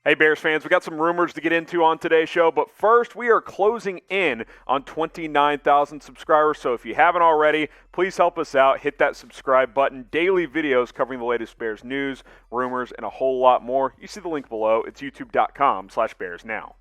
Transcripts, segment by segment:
Hey Bears fans, we got some rumors to get into on today's show, but first we are closing in on 29,000 subscribers, so if you haven't already, please help us out. Hit that subscribe button. Daily videos covering the latest Bears news, rumors, and a whole lot more. You see the link below. It's youtube.com/BearsNow.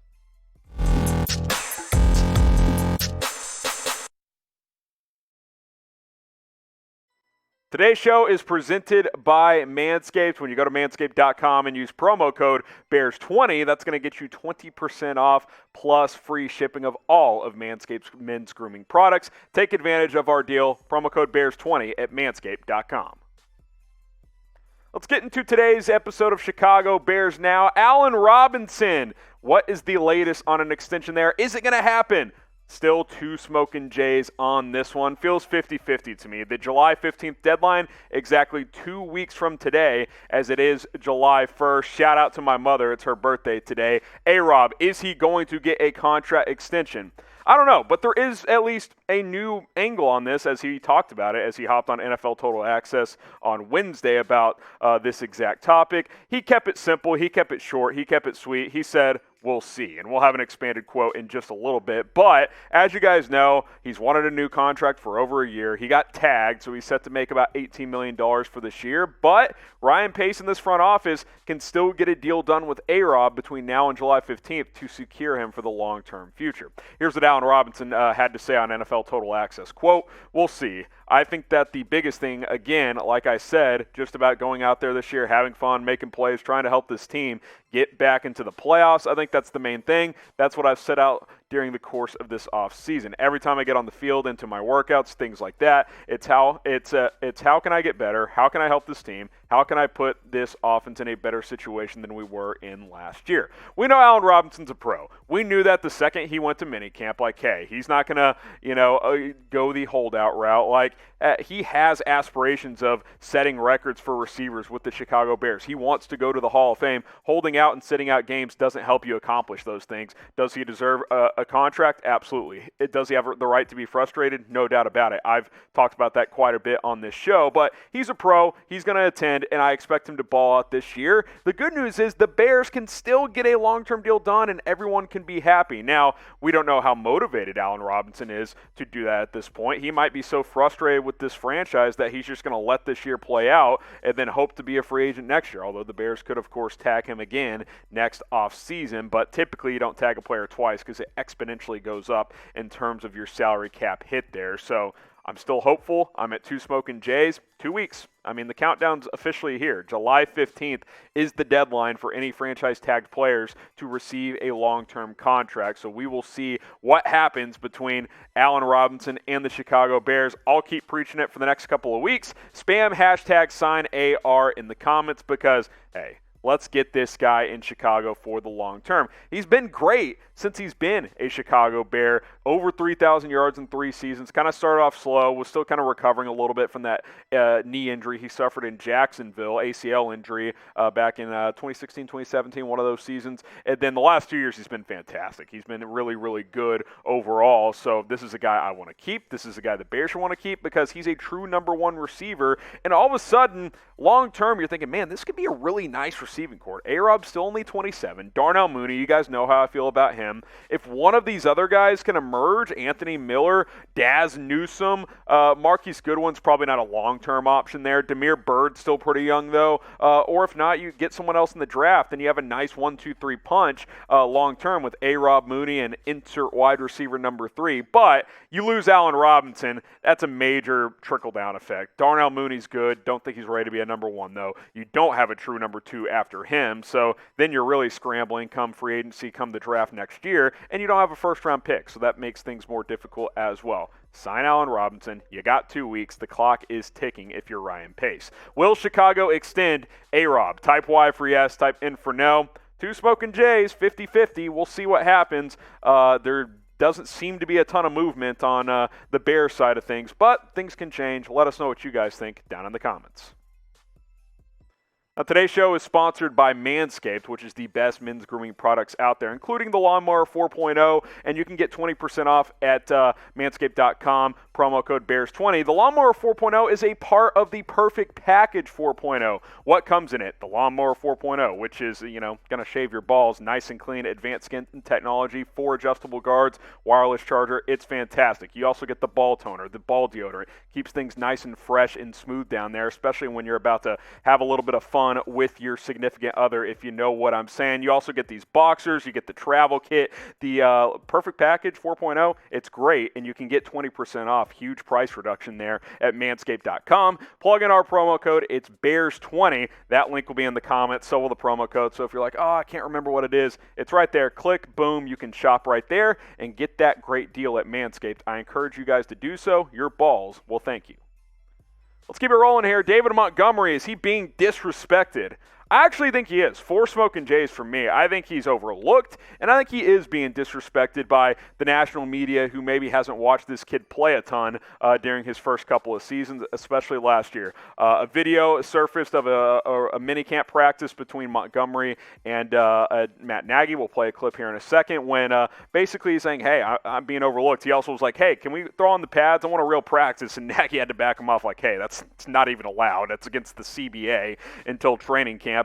Today's show is presented by MANSCAPED. When you go to manscaped.com and use promo code BEARS20, that's going to get you 20% off plus free shipping of all of Manscaped's men's grooming products. Take advantage of our deal, promo code BEARS20 at manscaped.com. Let's get into today's episode of Chicago Bears Now. Allen Robinson, what is the latest on an extension there? Is it going to happen? Still two smoking Jays on this one. Feels 50-50 to me. The July 15th deadline, exactly 2 weeks from today, as it is July 1st. Shout out to my mother. It's her birthday today. A-Rob, is he going to get a contract extension? I don't know, but there is at least a new angle on this as he talked about it, as he hopped on NFL Total Access on Wednesday about this exact topic. He kept it simple. He kept it short. He kept it sweet. He said, "We'll see." And we'll have an expanded quote in just a little bit. But as you guys know, he's wanted a new contract for over a year. He got tagged, so he's set to make about $18 million for this year. But Ryan Pace in this front office can still get a deal done with A-Rob between now and July 15th to secure him for the long-term future. Here's what Allen Robinson had to say on NFL Total Access. Quote, "We'll see. I think that the biggest thing, again, like I said, just about going out there this year, having fun, making plays, trying to help this team get back into the playoffs. I think that's the main thing. That's what I've set out during the course of this offseason. Every time I get on the field, into my workouts, things like that, it's how can I get better? How can I help this team? How can I put this offense in a better situation than we were in last year?" We know Allen Robinson's a pro. We knew that the second he went to minicamp. Like, hey, he's not going to, go the holdout route. Like, he has aspirations of setting records for receivers with the Chicago Bears. He wants to go to the Hall of Fame. Holding out and sitting out games doesn't help you accomplish those things. Does he deserve a contract? Absolutely. Does he have the right to be frustrated? No doubt about it. I've talked about that quite a bit on this show, but he's a pro. He's going to attend, and I expect him to ball out this year. The good news is the Bears can still get a long-term deal done, and everyone can be happy. Now, we don't know how motivated Allen Robinson is to do that at this point. He might be so frustrated with this franchise that he's just going to let this year play out and then hope to be a free agent next year, although the Bears could, of course, tag him again next offseason. But typically you don't tag a player twice because it exponentially goes up in terms of your salary cap hit there. So I'm still hopeful. I'm at two smoking Jays. 2 weeks. I mean, the countdown's officially here. July 15th is the deadline for any franchise-tagged players to receive a long-term contract. So we will see what happens between Allen Robinson and the Chicago Bears. I'll keep preaching it for the next couple of weeks. Spam hashtag sign AR in the comments because, hey, let's get this guy in Chicago for the long term. He's been great since he's been a Chicago Bear. Over 3,000 yards in 3 seasons. Kind of started off slow. Was still kind of recovering a little bit from that knee injury he suffered in Jacksonville, ACL injury back in 2016, 2017, one of those seasons. And then the last 2 years he's been fantastic. He's been really, really good overall. So this is a guy I want to keep. This is a guy the Bears should want to keep because he's a true number one receiver. And all of a sudden, long term, you're thinking, man, this could be a really nice receiving core. A-Rob's still only 27. Darnell Mooney, you guys know how I feel about him. If one of these other guys can emerge, Anthony Miller, Daz Newsome, Marquise Goodwin's probably not a long-term option there. Damiere Byrd's still pretty young, though. Or if not, you get someone else in the draft, and you have a nice 1-2-3 punch long-term with A-Rob, Mooney, and insert wide receiver number 3. But you lose Allen Robinson, that's a major trickle-down effect. Darnell Mooney's good. Don't think he's ready to be a number 1, though. You don't have a true number 2 after him, so then you're really scrambling come free agency, come the draft next year, and you don't have a first-round pick, so that makes things more difficult as well. Sign Allen Robinson. You got 2 weeks. The clock is ticking if you're Ryan Pace. Will Chicago extend A-Rob? Type Y for yes, type N for no. Two smoking Jays, 50-50. We'll see what happens. There doesn't seem to be a ton of movement on the Bears side of things, but things can change. Let us know what you guys think down in the comments. Now, today's show is sponsored by Manscaped, which is the best men's grooming products out there, including the Lawnmower 4.0, and you can get 20% off at manscaped.com, promo code BEARS20. The Lawnmower 4.0 is a part of the Perfect Package 4.0. What comes in it? The Lawnmower 4.0, which is, going to shave your balls nice and clean, advanced skin technology, 4 adjustable guards, wireless charger. It's fantastic. You also get the ball toner, the ball deodorant. Keeps things nice and fresh and smooth down there, especially when you're about to have a little bit of fun with your significant other, if you know what I'm saying. You also get these boxers, you get the travel kit, the Perfect Package 4.0. It's great, and you can get 20% off. Huge price reduction there at manscaped.com. Plug in our promo code. It's BEARS20. That link will be in the comments. So will the promo code. So if you're like, oh, I can't remember what it is, it's right there. Click, boom, you can shop right there and get that great deal at Manscaped. I encourage you guys to do so. Your balls will thank you. Let's keep it rolling here. David Montgomery, is he being disrespected? I actually think he is. 4 smoking Jays for me. I think he's overlooked, and I think he is being disrespected by the national media, who maybe hasn't watched this kid play a ton during his first couple of seasons, especially last year. A video surfaced of a mini-camp practice between Montgomery and Matt Nagy. We'll play a clip here in a second, when basically he's saying, hey, I'm being overlooked. He also was like, hey, can we throw on the pads? I want a real practice. And Nagy had to back him off like, hey, that's not even allowed. That's against the CBA until training camp.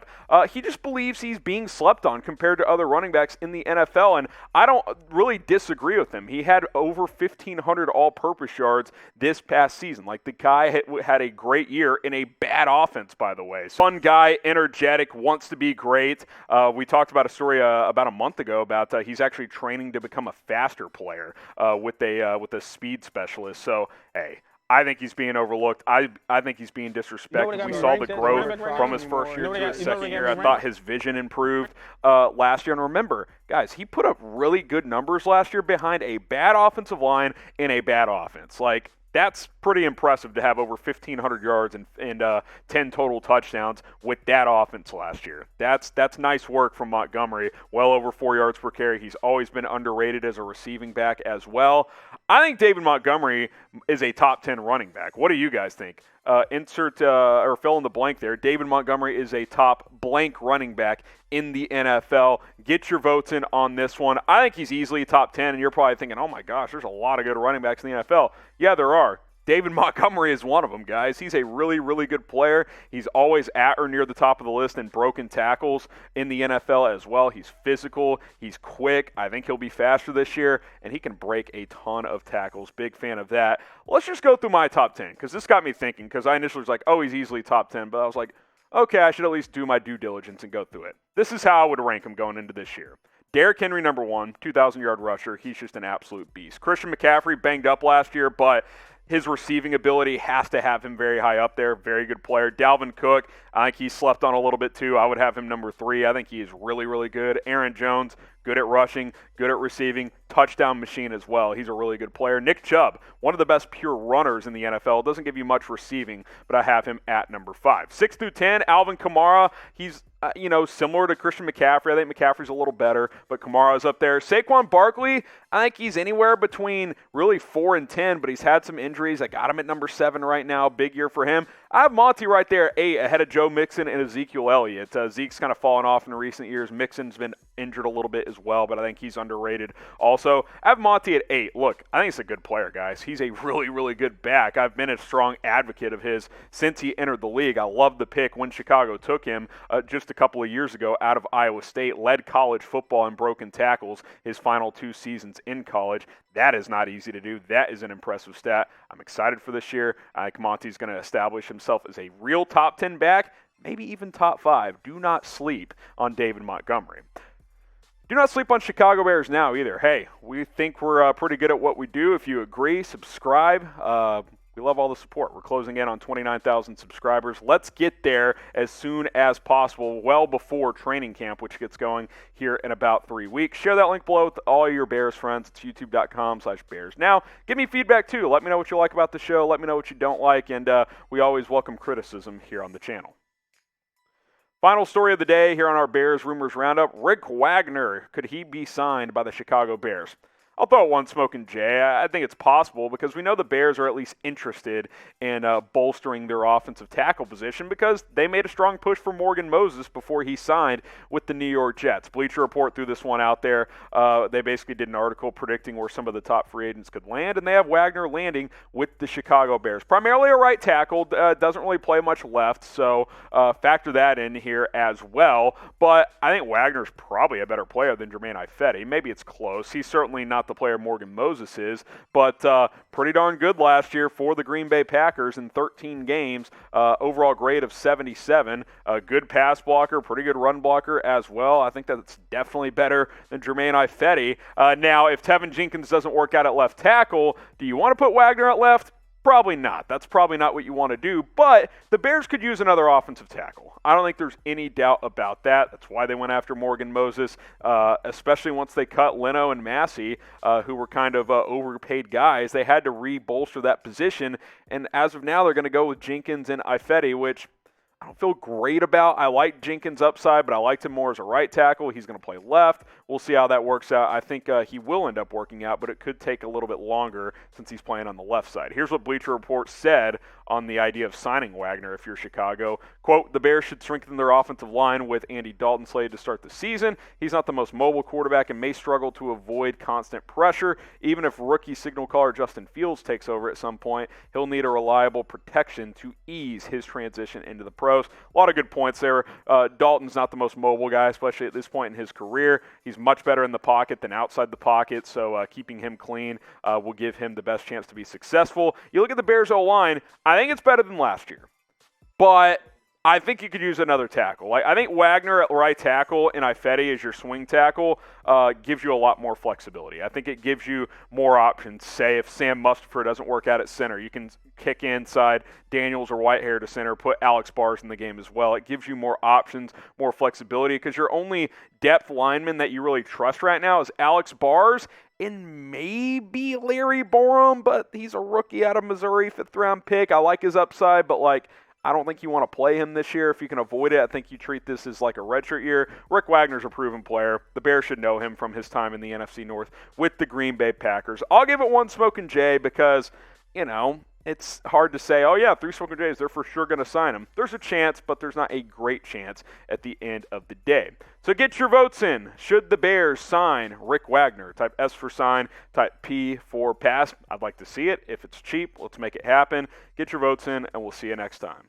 He just believes he's being slept on compared to other running backs in the NFL, and I don't really disagree with him. He had over 1,500 all-purpose yards this past season. Like, the guy had a great year in a bad offense, by the way. So, fun guy, energetic, wants to be great. We talked about a story about a month ago about he's actually training to become a faster player with a speed specialist. So, hey, I think he's being overlooked. I think he's being disrespected. We saw the growth from his first year to his second year. I thought his vision improved last year. And remember, guys, he put up really good numbers last year behind a bad offensive line in a bad offense. Like, that's pretty impressive to have over 1,500 yards and 10 total touchdowns with that offense last year. That's nice work from Montgomery. Well over 4 yards per carry. He's always been underrated as a receiving back as well. I think David Montgomery is a top 10 running back. What do you guys think? Insert or fill in the blank there. David Montgomery is a top blank running back in the NFL. Get your votes in on this one. I think he's easily top 10, and you're probably thinking, oh my gosh, there's a lot of good running backs in the NFL. Yeah, there are. David Montgomery is one of them, guys. He's a really, really good player. He's always at or near the top of the list in broken tackles in the NFL as well. He's physical. He's quick. I think he'll be faster this year, and he can break a ton of tackles. Big fan of that. Let's just go through my top 10, because this got me thinking, because I initially was like, oh, he's easily top 10, but I was like, okay, I should at least do my due diligence and go through it. This is how I would rank him going into this year. Derrick Henry, number 1, 2,000-yard rusher. He's just an absolute beast. Christian McCaffrey banged up last year, but his receiving ability has to have him very high up there. Very good player. Dalvin Cook, I think he's slept on a little bit too. I would have him number 3. I think he is really, really good. Aaron Jones, good at rushing, good at receiving, touchdown machine as well. He's a really good player. Nick Chubb, one of the best pure runners in the NFL. Doesn't give you much receiving, but I have him at number 5. 6 through 10, Alvin Kamara. He's similar to Christian McCaffrey. I think McCaffrey's a little better, but Kamara's up there. Saquon Barkley, I think he's anywhere between really 4 and 10, but he's had some injuries. I got him at number 7 right now. Big year for him. I have Monty right there at 8, ahead of Joe Mixon and Ezekiel Elliott. Zeke's kind of fallen off in recent years. Mixon's been injured a little bit as well, but I think he's underrated also. I have Monty at 8. Look, I think he's a good player, guys. He's a really, really good back. I've been a strong advocate of his since he entered the league. I loved the pick when Chicago took him just a couple of years ago out of Iowa State. Led college football in broken tackles his final 2 seasons in college. That is not easy to do. That is an impressive stat. I'm excited for this year. I think Monty's going to establish himself as a real top 10 back, maybe even top 5. Do not sleep on David Montgomery. Do not sleep on Chicago Bears now either. Hey, we think we're pretty good at what we do. If you agree, subscribe. We love all the support. We're closing in on 29,000 subscribers. Let's get there as soon as possible, well before training camp, which gets going here in about 3 weeks. Share that link below with all your Bears friends. It's youtube.com/Bears. Now, give me feedback too. Let me know what you like about the show. Let me know what you don't like, and we always welcome criticism here on the channel. Final story of the day here on our Bears Rumors Roundup. Rick Wagner, could he be signed by the Chicago Bears? I'll throw it one smoking Jay. I think it's possible because we know the Bears are at least interested in bolstering their offensive tackle position because they made a strong push for Morgan Moses before he signed with the New York Jets. Bleacher Report threw this one out there. They basically did an article predicting where some of the top free agents could land, and they have Wagner landing with the Chicago Bears. Primarily a right tackle, doesn't really play much left, so factor that in here as well. But I think Wagner's probably a better player than Germain Ifedi. Maybe it's close. He's certainly not the player Morgan Moses is, but pretty darn good last year for the Green Bay Packers in 13 games. Overall grade of 77. A good pass blocker, pretty good run blocker as well. I think that's definitely better than Germain Ifedi. Now, if Tevin Jenkins doesn't work out at left tackle, do you want to put Wagner at left? Probably not. That's probably not what you want to do, but the Bears could use another offensive tackle. I don't think there's any doubt about that. That's why they went after Morgan Moses, especially once they cut Leno and Massey, who were kind of overpaid guys. They had to re-bolster that position, and as of now, they're going to go with Jenkins and Ifedi, which I don't feel great about. I like Jenkins' upside, but I liked him more as a right tackle. He's going to play left. We'll see how that works out. I think he will end up working out, but it could take a little bit longer since he's playing on the left side. Here's what Bleacher Report said on the idea of signing Wagner if you're Chicago. Quote, the Bears should strengthen their offensive line with Andy Dalton slated to start the season. He's not the most mobile quarterback and may struggle to avoid constant pressure. Even if rookie signal caller Justin Fields takes over at some point, he'll need a reliable protection to ease his transition into the pros. A lot of good points there. Dalton's not the most mobile guy, especially at this point in his career. He's much better in the pocket than outside the pocket, so keeping him clean will give him the best chance to be successful. You look at the Bears' O-line, I think it's better than last year. But I think you could use another tackle. I think Wagner at right tackle and Ifedi as your swing tackle gives you a lot more flexibility. I think it gives you more options. Say if Sam Mustipher doesn't work out at center, you can kick inside Daniels or Whitehair to center, put Alex Bars in the game as well. It gives you more options, more flexibility, because your only depth lineman that you really trust right now is Alex Bars and maybe Larry Borum, but he's a rookie out of Missouri, 5th-round pick. I like his upside, but I don't think you want to play him this year. If you can avoid it, I think you treat this as like a redshirt year. Rick Wagner's a proven player. The Bears should know him from his time in the NFC North with the Green Bay Packers. I'll give it one smoking Jay because, it's hard to say, oh yeah, 3 smoking Jays, they're for sure going to sign him. There's a chance, but there's not a great chance at the end of the day. So get your votes in. Should the Bears sign Rick Wagner? Type S for sign, type P for pass. I'd like to see it. If it's cheap, let's make it happen. Get your votes in, and we'll see you next time.